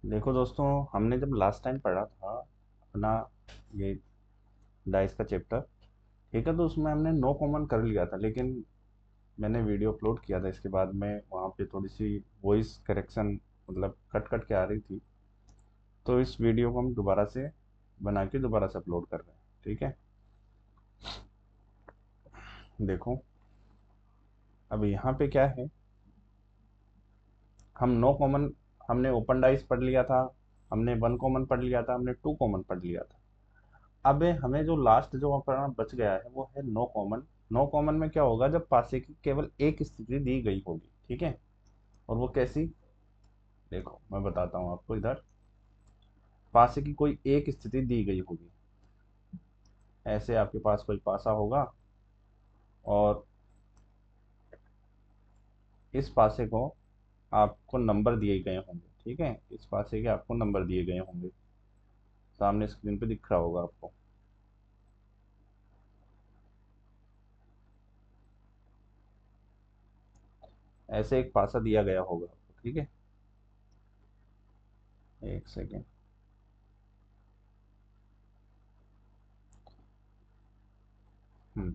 देखो दोस्तों, हमने जब लास्ट टाइम पढ़ा था अपना ये डाइस का चैप्टर, ठीक है, तो उसमें हमने नो कॉमन कर लिया था। लेकिन मैंने वीडियो अपलोड किया था इसके बाद में, वहाँ पे थोड़ी सी वॉइस करेक्शन मतलब कट कट के आ रही थी। तो इस वीडियो को हम दोबारा से बना के दोबारा से अपलोड कर रहे हैं। ठीक है, देखो अब यहाँ पे क्या है। हम नो कॉमन, हमने ओपन डाइस पढ़ लिया था, हमने वन कॉमन पढ़ लिया था, हमने टू कॉमन पढ़ लिया था। अब हमें जो लास्ट जो अपना बच गया है वो है नो कॉमन। नो कॉमन में क्या होगा, जब पासे की केवल एक स्थिति दी गई होगी। ठीक है, और वो कैसी, देखो मैं बताता हूँ आपको। इधर पासे की कोई एक स्थिति दी गई होगी। ऐसे आपके पास कोई पासा होगा और इस पासे को आपको नंबर दिए गए होंगे। ठीक है, इस पासे के आपको नंबर दिए गए होंगे, सामने स्क्रीन पे दिख रहा होगा आपको। ऐसे एक पासा दिया गया होगा आपको। ठीक है, एक सेकेंड। हम्म,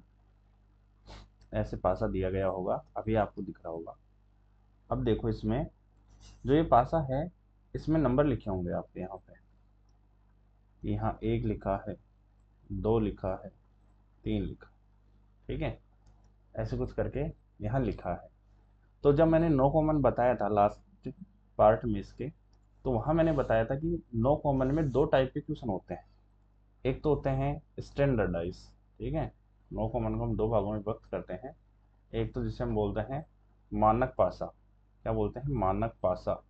ऐसे पासा दिया गया होगा, अभी आपको दिख रहा होगा। अब देखो इसमें जो ये पासा है, इसमें नंबर लिखे होंगे आपके यहाँ पे। यहाँ एक लिखा है, दो लिखा है, तीन लिखा। ठीक है, ऐसे कुछ करके यहाँ लिखा है। तो जब मैंने नो कॉमन बताया था लास्ट पार्ट में इसके, तो वहाँ मैंने बताया था कि नो कॉमन में दो टाइप के क्वेश्चन होते हैं। एक तो होते हैं स्टैंडर्डाइज। ठीक है, नो कॉमन को हम दो भागों में व्यक्त करते हैं। एक तो जिसे हम बोलते हैं मानक पासा, क्या बोलते हैं, मानक पासा,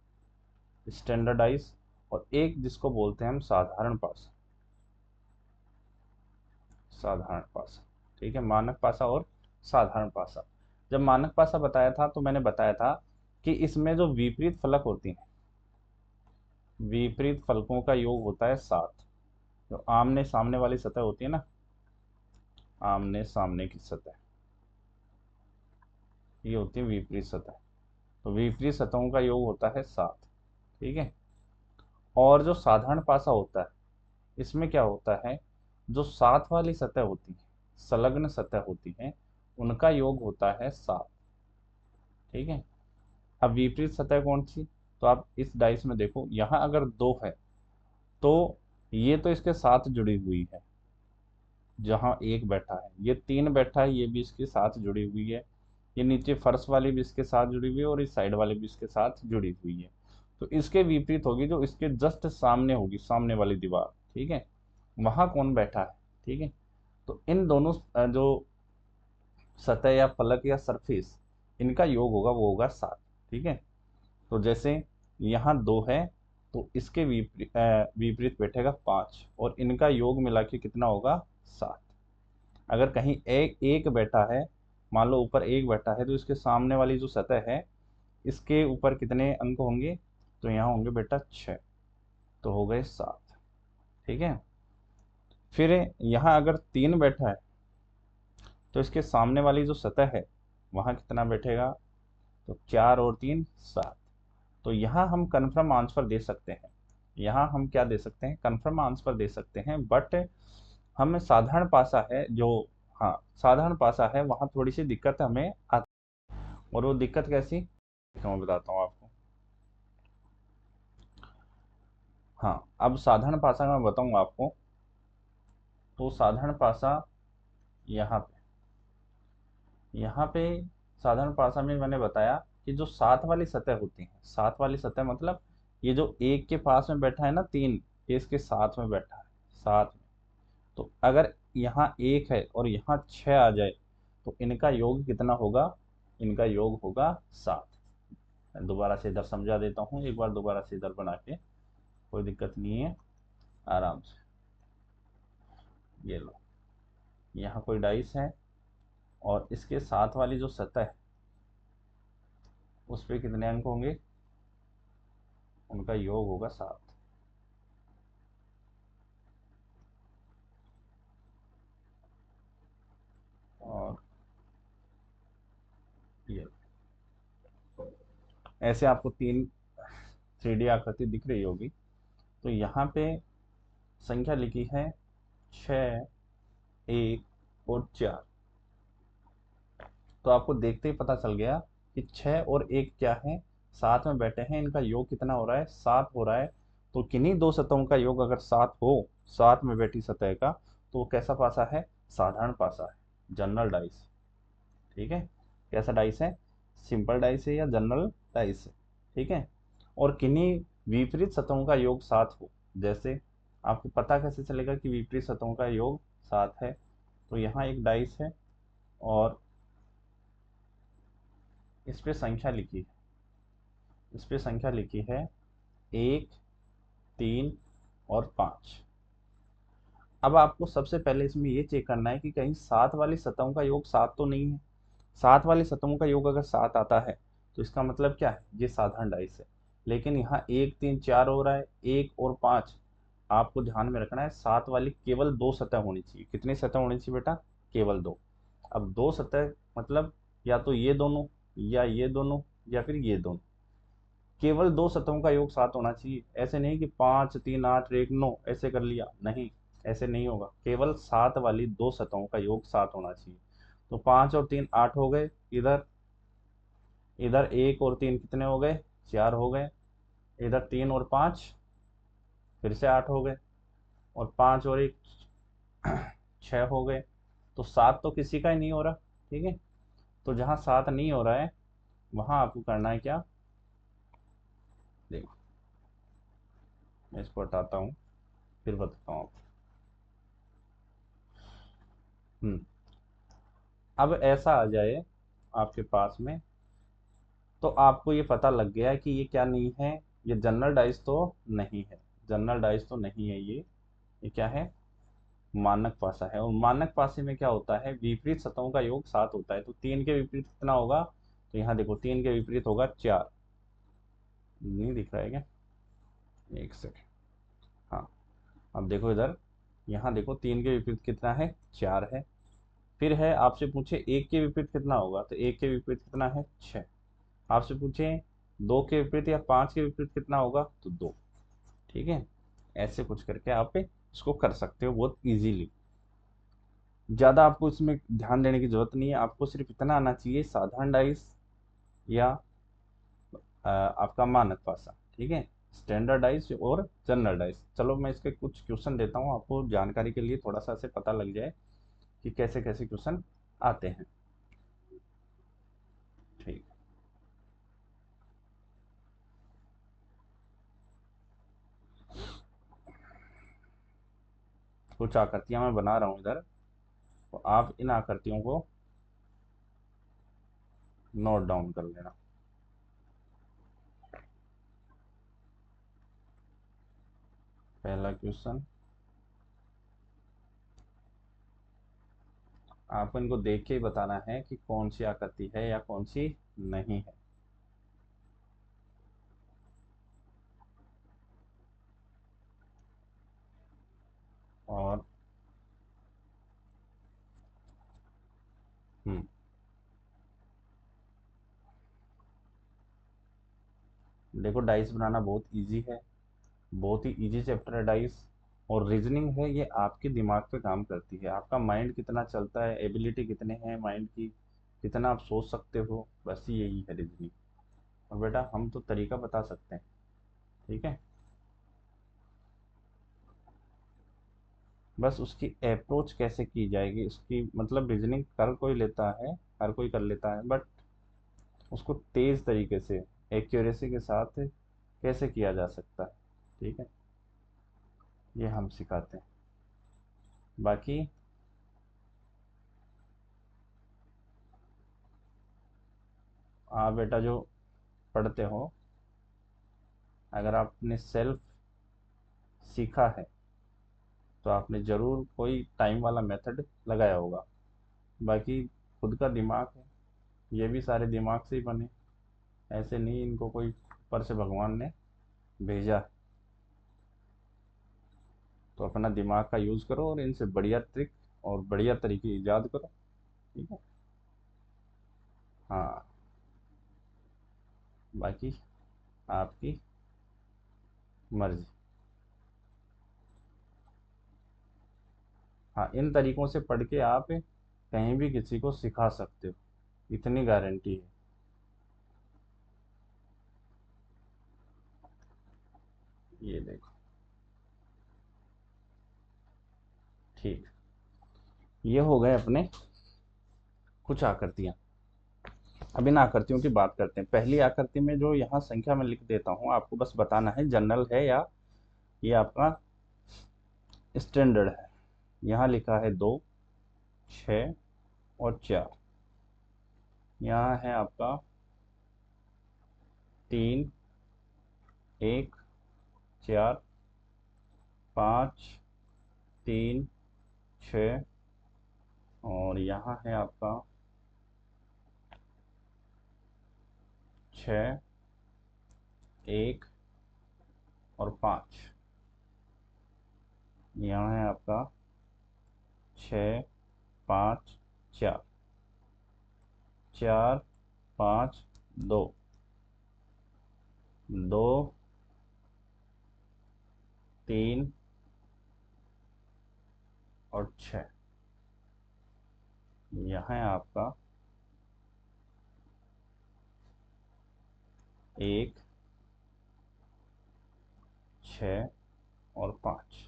स्टैंडर्डाइज। और एक जिसको बोलते हैं हम साधारण पासा, साधारण पासा। ठीक है, मानक पासा और साधारण पासा। जब मानक पासा बताया था तो मैंने बताया था कि इसमें जो विपरीत फलक होती हैं, विपरीत फलकों का योग होता है 7। जो आमने सामने वाली सतह होती है ना, आमने सामने की सतह, ये होती है विपरीत सतह। तो विपरीत सतहों का योग होता है 7। ठीक है, और जो साधारण पासा होता है, इसमें क्या होता है, जो साथ वाली सतह होती है, संलग्न सतह होती है, उनका योग होता है 7। ठीक है, अब विपरीत सतह कौन सी, तो आप इस डाइस में देखो, यहाँ अगर दो है तो ये तो इसके साथ जुड़ी हुई है। जहाँ एक बैठा है, ये तीन बैठा है, ये भी इसके साथ जुड़ी हुई है। ये नीचे फर्श वाली भी इसके साथ जुड़ी हुई है और इस साइड वाली भी इसके साथ जुड़ी हुई है। तो इसके विपरीत होगी, जो इसके जस्ट सामने होगी, सामने वाली दीवार। ठीक है, वहां कौन बैठा है। ठीक है, तो इन दोनों जो सतह या फलक या सरफेस, इनका योग होगा वो होगा 7। ठीक है, तो जैसे यहाँ दो है, तो इसके विपरीत विपरीत बैठेगा 5, और इनका योग मिला के कितना होगा, 7। अगर कहीं एक एक बैठा है, मान लो ऊपर एक बैठा है, तो इसके सामने वाली जो सतह है, इसके ऊपर कितने अंक होंगे, तो यहाँ होंगे बेटा 6, तो हो गए 7। ठीक है, फिर यहाँ अगर 3 बैठा है, तो इसके सामने वाली जो सतह है, वहाँ कितना बैठेगा, तो 4 और 3 7। तो यहाँ हम कन्फर्म आंसर दे सकते हैं। यहाँ हम क्या दे सकते हैं, कन्फर्म आंसर दे सकते हैं। बट हमें साधारण पासा है जो, हाँ साधारण पासा है, वहाँ थोड़ी सी दिक्कत हमें आती है। और वो दिक्कत कैसी, तो मैं बताता हूँ आपको। हाँ, अब साधारण पासा का मैं बताऊंगा आपको। तो साधारण पासा यहाँ पे, यहाँ पे साधारण पासा में मैंने बताया कि जो साथ वाली सतह होती है, साथ वाली सतह मतलब ये जो एक के पास में बैठा है ना 3, ये इसके साथ में बैठा है, साथ में। तो अगर यहाँ एक है और यहाँ 6 आ जाए, तो इनका योग कितना होगा, इनका योग होगा 7। मैं दोबारा से इधर समझा देता हूँ, एक बार दोबारा से इधर बना के, कोई दिक्कत नहीं है, आराम से। ये लो, यहाँ कोई डाइस है और इसके साथ वाली जो सतह है, उस पे कितने अंक होंगे, उनका योग होगा 7। और ये ऐसे आपको तीन 3D आकृति दिख रही होगी। तो यहाँ पे संख्या लिखी है 6, 1 और 4। तो आपको देखते ही पता चल गया कि 6 और 1 क्या है, साथ में बैठे हैं, इनका योग कितना हो रहा है, 7 हो रहा है। तो किन्हीं दो सतहों का योग अगर 7 हो, साथ में बैठी सतह का, तो वो कैसा पासा है, साधारण पासा है, जनरल डाइस। ठीक है, कैसा डाइस है, सिंपल डाइस है या जनरल डाइस है। ठीक है, और किन्हीं विपरीत सतहों का योग 7 हो, जैसे आपको पता कैसे चलेगा कि विपरीत सतहों का योग 7 है, तो यहाँ एक डाइस है और इस पे संख्या लिखी है, इस पे संख्या लिखी है 1, 3 और 5। अब आपको सबसे पहले इसमें ये चेक करना है कि कहीं 7 वाली सतहों का योग 7 तो नहीं है। 7 वाली सतहों का योग अगर 7 आता है तो इसका मतलब क्या है, ये साधारण डाइस है। लेकिन यहाँ 1, 3, 4 हो रहा है, 1 और 5। आपको ध्यान में रखना है 7 वाली केवल 2 सतह होनी चाहिए। कितनी सतह होनी चाहिए बेटा, केवल 2। अब 2 सतह मतलब या तो ये दोनों, या ये दोनों, या फिर ये दोनों। केवल 2 सतहों का योग 7 होना चाहिए। ऐसे नहीं कि 5, 3, 8, 1, 9 ऐसे कर लिया, नहीं, ऐसे नहीं होगा। केवल 7 वाली 2 सतहों का योग 7 होना चाहिए। तो 5 और 3 8 हो गए, इधर इधर 1 और 3 कितने हो गए, 4 हो गए। इधर 3 और 5 फिर से 8 हो गए, और 5 और 1 6 हो गए। तो 7 तो किसी का ही नहीं हो रहा। ठीक है, तो जहाँ 7 नहीं हो रहा है वहाँ आपको करना है क्या, देखो मैं इसको हटाता हूँ फिर बताता हूँ आपको। अब ऐसा आ जाए आपके पास में, तो आपको ये पता लग गया कि ये क्या नहीं है, ये जनरल डाइस तो नहीं है, जनरल डाइस तो नहीं है ये क्या है, मानक पासा है। और मानक पासे में क्या होता है, विपरीत सतहों का योग 7 होता है। तो 3 के विपरीत कितना होगा, तो यहाँ देखो 3 के विपरीत होगा 4। नहीं दिख रहा है क्या, एक सेकेंड, हाँ। अब देखो इधर, यहाँ देखो 3 के विपरीत कितना है, 4 है। फिर है आपसे पूछे 1 के विपरीत कितना होगा, तो 1 के विपरीत कितना है, 6। आपसे पूछे 2 के विपरीत या 5 के विपरीत कितना होगा, तो 2। ठीक है, ऐसे कुछ करके आप इसको कर सकते हो बहुत इजीली। ज़्यादा आपको इसमें ध्यान देने की जरूरत नहीं है, आपको सिर्फ इतना आना चाहिए, साधारण डाइस या आपका मानक पासा। ठीक है, स्टैंडर्ड डाइस और जनरल डाइस। चलो मैं इसके कुछ क्वेश्चन देता हूँ आपको जानकारी के लिए, थोड़ा सा से पता लग जाए कि कैसे कैसे क्वेश्चन आते हैं। ठीक, कुछ आकृतियां मैं बना रहा हूँ इधर, तो आप इन आकृतियों को नोट डाउन कर लेना। पहला क्वेश्चन, आपको इनको देख के ही बताना है कि कौन सी आकृति है या कौन सी नहीं है। और हम्म देखो डाइस बनाना बहुत इजी है, बहुत ही इजी चैप्टर है डाइस। और रीजनिंग है, ये आपके दिमाग पे काम करती है, आपका माइंड कितना चलता है, एबिलिटी कितने हैं माइंड की, कितना आप सोच सकते हो, बस यही है रीजनिंग। और बेटा हम तो तरीका बता सकते हैं। ठीक है, बस उसकी अप्रोच कैसे की जाएगी, उसकी मतलब रीजनिंग कर कोई लेता है, हर कोई कर लेता है, बट उसको तेज तरीके से, एक्यूरेसी के साथ कैसे किया जा सकता है। ठीक है, ये हम सिखाते हैं। बाकी आप बेटा जो पढ़ते हो, अगर आपने सेल्फ सीखा है तो आपने ज़रूर कोई टाइम वाला मेथड लगाया होगा। बाकी खुद का दिमाग है, ये भी सारे दिमाग से ही बने, ऐसे नहीं इनको कोई ऊपर से भगवान ने भेजा। तो अपना दिमाग का यूज़ करो और इनसे बढ़िया ट्रिक और बढ़िया तरीके ईजाद करो। ठीक है, हाँ। बाकी आपकी मर्जी। हाँ, इन तरीकों से पढ़ के आप कहीं भी किसी को सिखा सकते हो, इतनी गारंटी है। ये देखो। ठीक। ये हो गए अपने कुछ आकृतियां। अब इन आकृतियों की बात करते हैं। पहली आकृति में जो यहाँ संख्या मैं लिख देता हूँ, आपको बस बताना है जनरल है या ये आपका स्टैंडर्ड है। यहाँ लिखा है 2, 6 और 4। यहाँ है आपका 3, 1, 4, 5, 3, 6 और यहाँ है आपका 6, 1 और 5। यहाँ है आपका 6, 5, 4, 4, 5, 2, 2, 3 और 6। यहाँ है आपका 1, 6 और 5।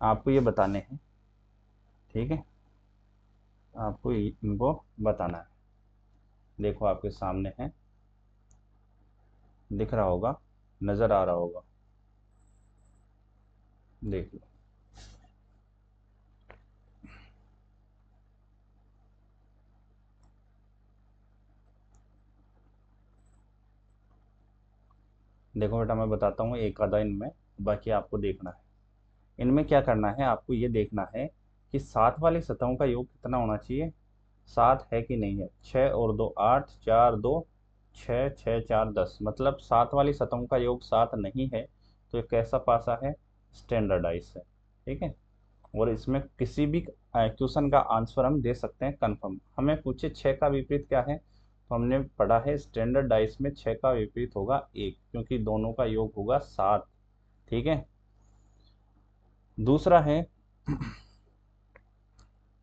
आपको ये बताने हैं, ठीक है। आपको इनको बताना है। देखो आपके सामने है, दिख रहा होगा, नजर आ रहा होगा, देख लो। देखो बेटा, मैं बताता हूँ एक आधा इनमें, बाकी आपको देखना है। इनमें क्या करना है, आपको ये देखना है कि सात वाली सतहों का योग कितना होना चाहिए, 7 है कि नहीं है। 6 और 2 8, 4 2 6, 6 4 10, मतलब 7 वाली सतहों का योग 7 नहीं है, तो ये कैसा पासा है, स्टैंडर्डाइज है। ठीक है। और इसमें किसी भी क्वेश्चन का आंसर हम दे सकते हैं कंफर्म। हमें पूछे 6 का विपरीत क्या है, तो हमने पढ़ा है स्टैंडर्डाइज में 6 का विपरीत होगा 1, क्योंकि दोनों का योग होगा 7। ठीक है। दूसरा है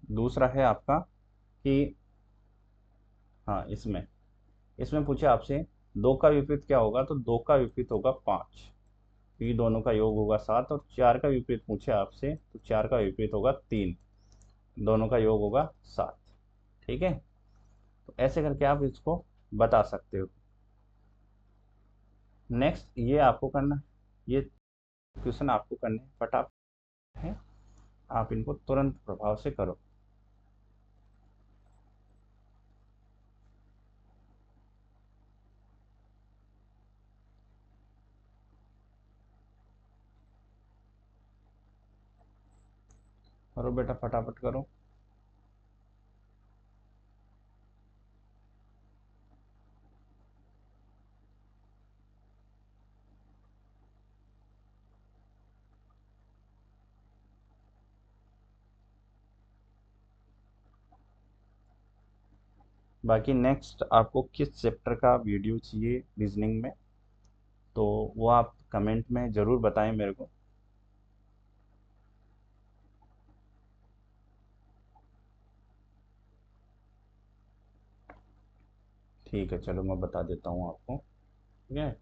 दूसरा है आपका कि हाँ, इसमें इसमें पूछे आपसे 2 का विपरीत क्या होगा, तो 2 का विपरीत होगा 5, क्योंकि दोनों का योग होगा 7। और 4 का विपरीत पूछे आपसे, तो 4 का विपरीत होगा 3, दोनों का योग होगा 7। ठीक है। तो ऐसे करके आप इसको बता सकते हो। नेक्स्ट ये आपको करना, ये क्वेश्चन आपको करने हैं, फटाफट है, आप इनको तुरंत प्रभाव से करो। करो बेटा, फटाफट करो। बाकी नेक्स्ट आपको किस चैप्टर का वीडियो चाहिए रीजनिंग में, तो वो आप कमेंट में ज़रूर बताएं मेरे को। ठीक है, चलो मैं बता देता हूँ आपको। ठीक है।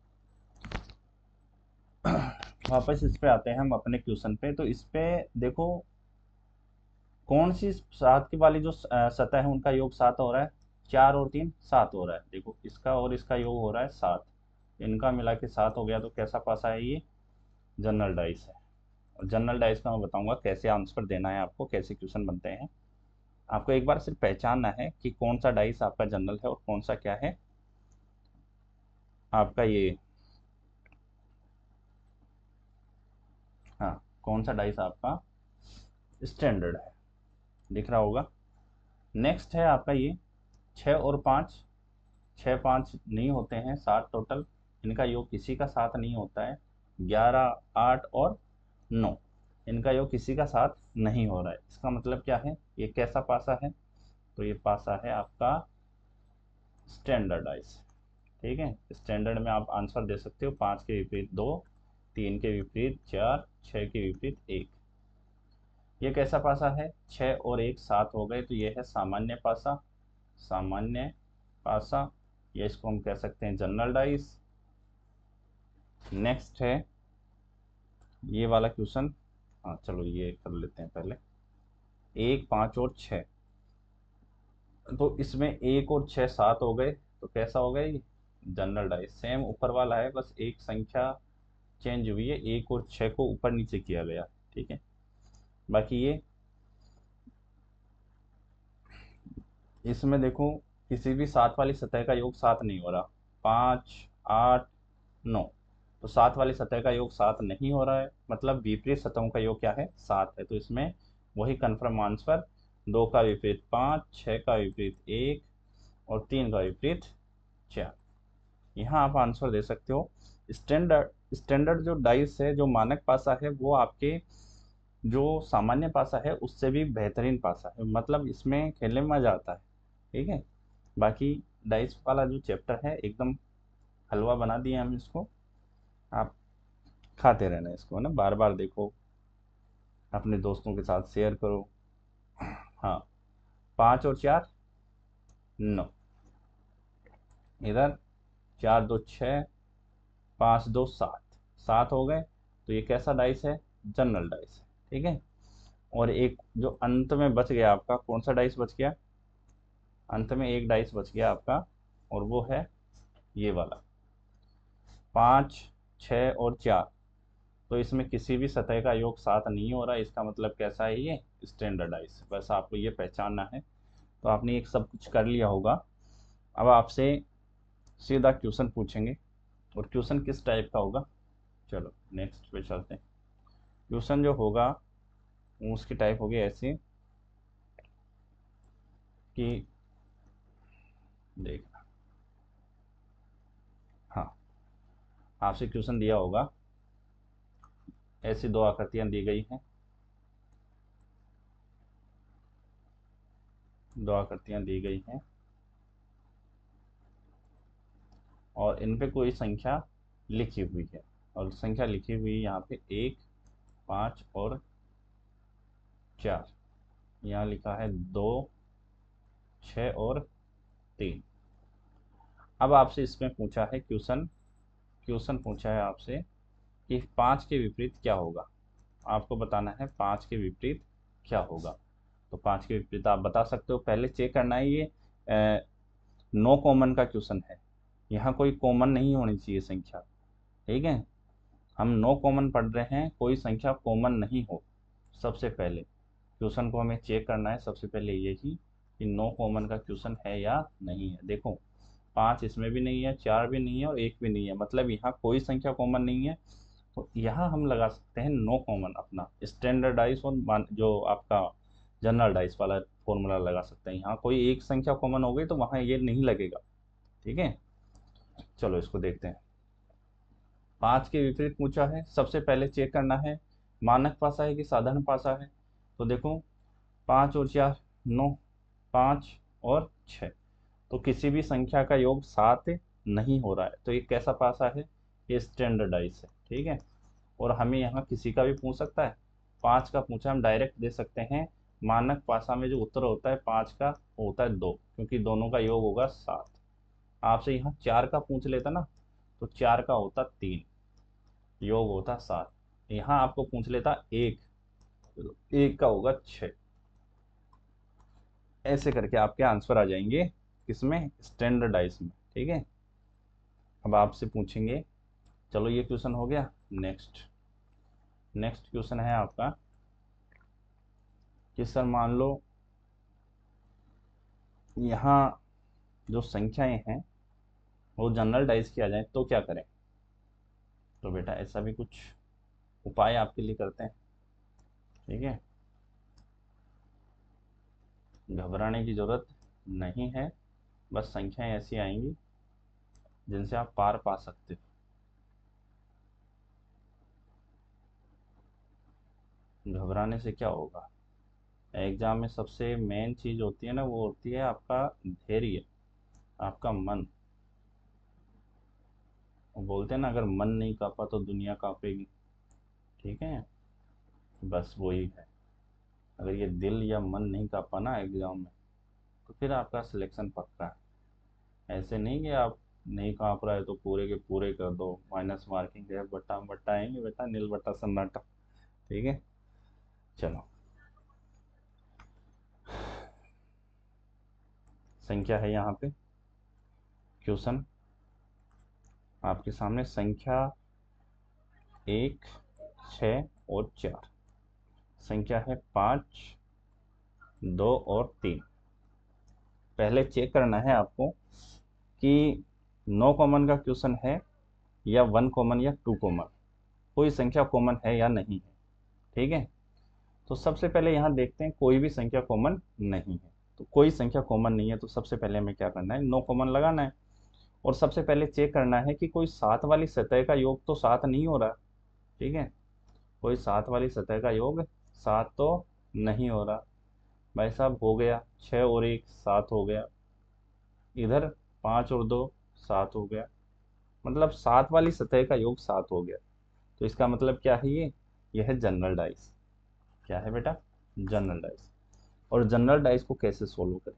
वापस इस पे आते हैं हम अपने क्वेश्चन पे। तो इस पे देखो, कौन सी सात की वाली जो सतह है उनका योग 7 हो रहा है, 4 और 3 7 हो रहा है। देखो इसका और इसका योग हो रहा है 7, इनका मिला के 7 हो गया, तो कैसा पासा है ये, जनरल डाइस है। और जनरल डाइस का मैं बताऊंगा कैसे आंसर देना है आपको, कैसे क्वेश्चन बनते हैं। आपको एक बार सिर्फ पहचानना है कि कौन सा डाइस आपका जनरल है और कौन सा क्या है आपका ये, हाँ, कौन सा डाइस आपका स्टैंडर्ड है, दिख रहा होगा। नेक्स्ट है आपका ये 6 और 5। 6 5 नहीं होते हैं, 7 टोटल, इनका योग किसी का साथ नहीं होता है। 11 8 और 9, इनका योग किसी का साथ नहीं हो रहा है। इसका मतलब क्या है, ये कैसा पासा है, तो ये पासा है आपका स्टैंडर्डाइज। ठीक है, स्टैंडर्ड में आप आंसर दे सकते हो 5 के विपरीत 2, 3 के विपरीत 4, 6 के विपरीत 1। ये कैसा पासा है? 6 और 1 7 हो गए, तो ये है सामान्य पासा। सामान्य पासा, ये इसको हम कह सकते हैं जनरल डाइस। नेक्स्ट है ये वाला क्वेश्चन। हाँ चलो ये कर लेते हैं पहले। 1 5 और 6, तो इसमें 1 और 6 7 हो गए, तो कैसा हो गया ये? General dice. सेम ऊपर वाला है, बस एक संख्या चेंज हुई है, 1 और 6 को ऊपर नीचे किया गया। ठीक है, बाकी ये इसमें देखो किसी भी 7 वाली सतह का योग 7 नहीं हो रहा। 5 8 9, तो 7 वाली सतह का योग 7 नहीं हो रहा है, मतलब विपरीत सतहों का योग क्या है? 7 है। तो इसमें वही कन्फर्म आंसर, 2 का विपरीत 5, 6 का विपरीत 1 और 3 का विपरीत 4। यहाँ आप आंसर दे सकते हो। स्टैंडर्ड स्टैंडर्ड जो डाइस है, जो मानक पासा है, वो आपके जो सामान्य पासा है उससे भी बेहतरीन पासा है, मतलब इसमें खेलने में मजा आता है। ठीक है, बाकी डाइस वाला जो चैप्टर है एकदम हलवा बना दिया हम इसको। आप खाते रहना इसको, है ना, बार बार देखो, अपने दोस्तों के साथ शेयर करो। हाँ, 5 और 4 9, इधर 4 2 6, 5 2 7, 7 हो गए, तो ये कैसा डाइस है? जनरल डाइस है। ठीक है, और एक जो अंत में बच गया आपका, कौन सा डाइस बच गया? अंत में एक डाइस बच गया आपका, और वो है ये वाला। 5 6 और 4, तो इसमें किसी भी सतह का योग 7 नहीं हो रहा, इसका मतलब कैसा है? ये स्टैंडर्डाइज। बस आपको ये पहचानना है। तो आपने एक सब कुछ कर लिया होगा। अब आपसे सीधा क्वेश्चन पूछेंगे, और क्वेश्चन किस टाइप का होगा? चलो नेक्स्ट पे चलते हैं। क्वेश्चन जो होगा उसकी टाइप होगी ऐसी कि, देख, हाँ, आपसे क्वेश्चन दिया होगा, ऐसी दो आकृतियां दी गई हैं, दो आकृतियां दी गई हैं, और इन पे कोई संख्या लिखी हुई है, और संख्या लिखी हुई यहाँ पे 1 5 और 4। यहाँ लिखा है 2 6 और 3। अब आपसे इसमें पूछा है क्वेश्चन, क्वेश्चन पूछा है आपसे कि 5 के विपरीत क्या होगा। आपको बताना है 5 के विपरीत क्या होगा। तो 5 के विपरीत आप बता सकते हो। पहले चेक करना है, ये नो कॉमन का क्वेश्चन है, यहाँ कोई कॉमन नहीं होनी चाहिए संख्या। ठीक है, हम नो कॉमन पढ़ रहे हैं, कोई संख्या कॉमन नहीं हो। सबसे पहले क्वेश्चन को हमें चेक करना है, सबसे पहले यही कि नो कॉमन का क्वेश्चन है या नहीं है। देखो 5 इसमें भी नहीं है, 4 भी नहीं है, और 1 भी नहीं है, मतलब यहाँ कोई संख्या कॉमन नहीं है। तो यहाँ हम लगा सकते हैं नो कॉमन, अपना स्टैंडर्डाइज और जो आपका जनरल डाइस वाला फॉर्मूला लगा सकते हैं। यहाँ कोई एक संख्या कॉमन हो गई तो वहाँ ये नहीं लगेगा। ठीक है, चलो इसको देखते हैं। 5 के विपरीत पूछा है, सबसे पहले चेक करना है मानक पासा है कि साधारण पासा है। तो देखो 5 और 4 9, 5 और 6, तो किसी भी संख्या का योग 7 नहीं हो रहा है, तो ये कैसा पासा है? ये स्टैंडर्डाइज है। ठीक है, और हमें यहाँ किसी का भी पूछ सकता है। 5 का पूछा, हम डायरेक्ट दे सकते हैं। मानक पासा में जो उत्तर होता है 5 का, वो होता है 2, क्योंकि दोनों का योग होगा 7। आपसे यहाँ 4 का पूछ लेता ना, तो 4 का होता 3, योग होता 7। यहाँ आपको पूछ लेता 1, तो 1 का होगा 6। ऐसे करके आपके आंसर आ जाएंगे किसमें? स्टैंडर्डाइज में। ठीक है, अब आपसे पूछेंगे, चलो ये क्वेश्चन हो गया। नेक्स्ट नेक्स्ट क्वेश्चन है आपका कि सर मान लो यहाँ जो संख्याएं हैं वो जनरल डाइज किया जाए तो क्या करें? तो बेटा ऐसा भी कुछ उपाय आपके लिए करते हैं। ठीक है, घबराने की जरूरत नहीं है, बस संख्याएं ऐसी आएंगी जिनसे आप पार पा सकते हो। घबराने से क्या होगा? एग्जाम में सबसे मेन चीज होती है ना, वो होती है आपका धैर्य, आपका मन। वो बोलते हैं ना, अगर मन नहीं कांपा तो दुनिया कांपेगी। ठीक है, बस वही है। अगर ये दिल या मन नहीं कांपा ना एग्जाम में, तो फिर आपका सिलेक्शन पक्का है। ऐसे नहीं कि आप नहीं कांप रहा है तो पूरे के पूरे कर दो, माइनस मार्किंग है, बट्टा बट्टा आएंगे बेटा, नील बट्टा सन्नाटा। ठीक है, चलो। संख्या है यहाँ पे, क्वेश्चन आपके सामने, संख्या 1, 6 और 4। संख्या है 5, 2 और 3। पहले चेक करना है आपको कि नो कॉमन का क्वेश्चन है या 1 कॉमन या 2 कॉमन, कोई संख्या कॉमन है या नहीं है। ठीक है, तो सबसे पहले यहाँ देखते हैं, कोई भी संख्या कॉमन नहीं है। तो कोई संख्या कॉमन नहीं है, तो सबसे पहले हमें क्या करना है, नो कॉमन लगाना है। और सबसे पहले चेक करना है कि कोई सात वाली सतह का योग तो सात नहीं हो रहा। ठीक है, कोई सात वाली सतह का योग सात तो नहीं हो रहा। भाई साहब हो गया, 6 और 1 7 हो गया, इधर 5 और 2 7 हो गया, मतलब सात वाली सतह का योग 7 हो गया। तो इसका मतलब क्या है, ये है जनरल डाइस। क्या है बेटा, जनरल डाइस। और जनरल डाइस को कैसे सोल्व करें,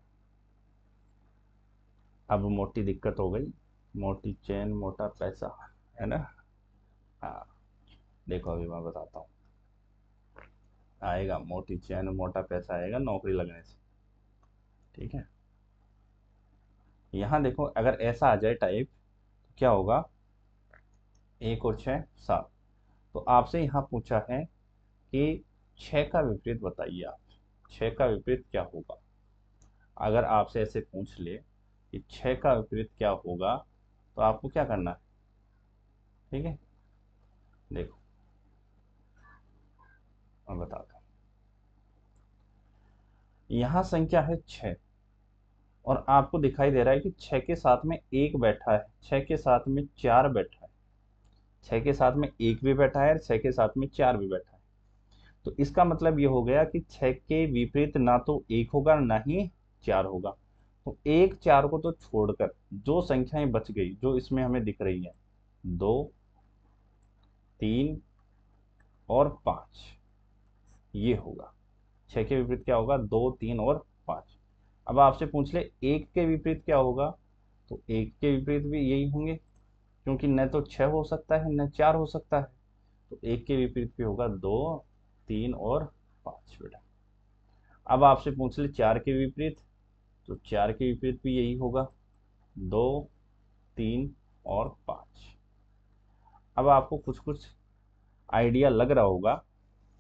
अब मोटी दिक्कत हो गई, मोटी चैन मोटा पैसा, है ना। हाँ, देखो अभी मैं बताता हूँ, आएगा मोटी चैन मोटा पैसा आएगा नौकरी लगने से। ठीक है, यहाँ देखो, अगर ऐसा आ जाए टाइप तो क्या होगा, 1 और 6 7। तो आपसे यहाँ पूछा है कि 6 का विपरीत बताइए आप, 6 का विपरीत क्या होगा। अगर आपसे ऐसे पूछ ले कि 6 का विपरीत क्या होगा, तो आपको क्या करना है। ठीक है, देखो मैं बताता हूँ। यहाँ संख्या है 6, और आपको दिखाई दे रहा है कि 6 के साथ में 1 बैठा है, 6 के साथ में 4 बैठा है, 6 के साथ में 1 भी बैठा है और 6 के साथ में 4 भी बैठा है। तो इसका मतलब ये हो गया कि 6 के विपरीत ना तो 1 होगा ना ही 4 होगा। तो 1 4 को तो छोड़कर जो संख्याएं बच गई, जो इसमें हमें दिख रही है, 2, 3 और 5, ये होगा। 6 के विपरीत क्या होगा, 2 3 और 5। अब आपसे पूछ ले 1 के विपरीत क्या होगा, तो 1 के विपरीत भी यही होंगे, क्योंकि न तो 6 हो सकता है न 4 हो सकता है। तो 1 के विपरीत भी होगा 2 3 और 5 बेटा। अब आपसे पूछ ले 4 के विपरीत, तो 4 के विपरीत भी यही होगा, 2 3 और 5। अब आपको कुछ कुछ आइडिया लग रहा होगा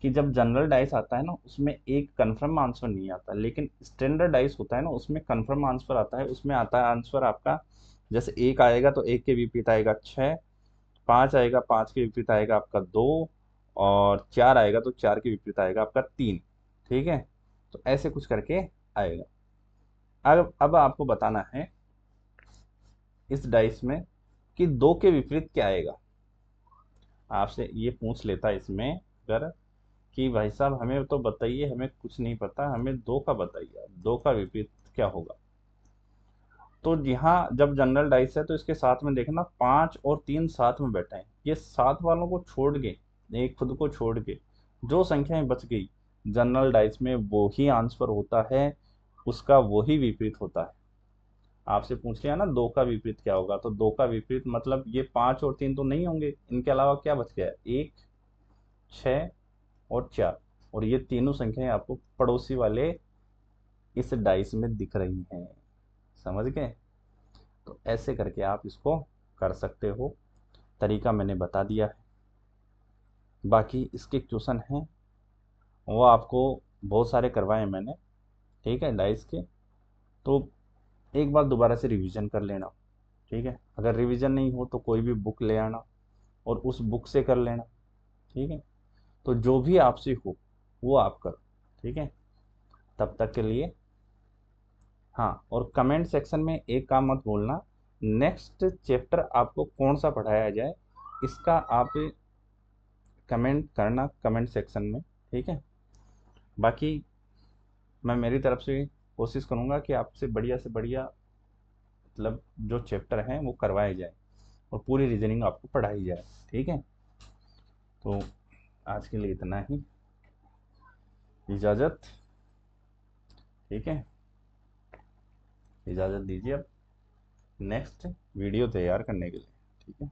कि जब जनरल डाइस आता है ना, उसमें एक कन्फर्म आंसर नहीं आता, लेकिन स्टैंडर्ड डाइस होता है ना, उसमें कन्फर्म आंसर आता है। उसमें आता है आंसर आपका, जैसे 1 आएगा तो 1 के विपरीत आएगा 6, 5 आएगा 5 के विपरीत आएगा आपका 2, और 4 आएगा तो 4 के विपरीत आएगा आपका 3। ठीक है, तो ऐसे कुछ करके आएगा। अब आपको बताना है इस डाइस में कि 2 के विपरीत क्या आएगा। आपसे ये पूछ लेता है इसमें अगर, कि भाई साहब हमें तो बताइए, हमें कुछ नहीं पता, हमें 2 का बताइए, 2 का विपरीत क्या होगा। तो यहाँ जब जनरल डाइस है तो इसके साथ में देखना 5 और 3 साथ में बैठे हैं, ये साथ वालों को छोड़ के, एक खुद को छोड़ के जो संख्याएं बच गई जनरल डाइस में, वो ही आंसर होता है, उसका वही विपरीत होता है। आपसे पूछ लिया ना 2 का विपरीत क्या होगा, तो 2 का विपरीत मतलब ये 5 और 3 तो नहीं होंगे, इनके अलावा क्या बच गया, 1, 6 और 4। और ये तीनों संख्याएं आपको पड़ोसी वाले इस डाइस में दिख रही हैं। समझ गए, तो ऐसे करके आप इसको कर सकते हो, तरीका मैंने बता दिया है। बाकी इसके क्वेश्चन हैं, वो आपको बहुत सारे करवाए हैं मैंने। ठीक है, डाइस के, तो एक बार दोबारा से रिवीजन कर लेना। ठीक है, अगर रिवीजन नहीं हो तो कोई भी बुक ले आना और उस बुक से कर लेना। ठीक है, तो जो भी आपसे हो वो आप करो। ठीक है, तब तक के लिए, हाँ, और कमेंट सेक्शन में एक काम मत भूलना, नेक्स्ट चैप्टर आपको कौन सा पढ़ाया जाए, इसका आप कमेंट करना कमेंट सेक्शन में। ठीक है, बाकी मैं मेरी तरफ से कोशिश करूँगा कि आपसे बढ़िया से बढ़िया, मतलब जो चैप्टर हैं वो करवाए जाए। और पूरी रीजनिंग आपको पढ़ाई जाए। ठीक है, तो आज के लिए इतना ही, इजाज़त। ठीक है, इजाज़त दीजिए अब नेक्स्ट वीडियो तैयार करने के लिए। ठीक है।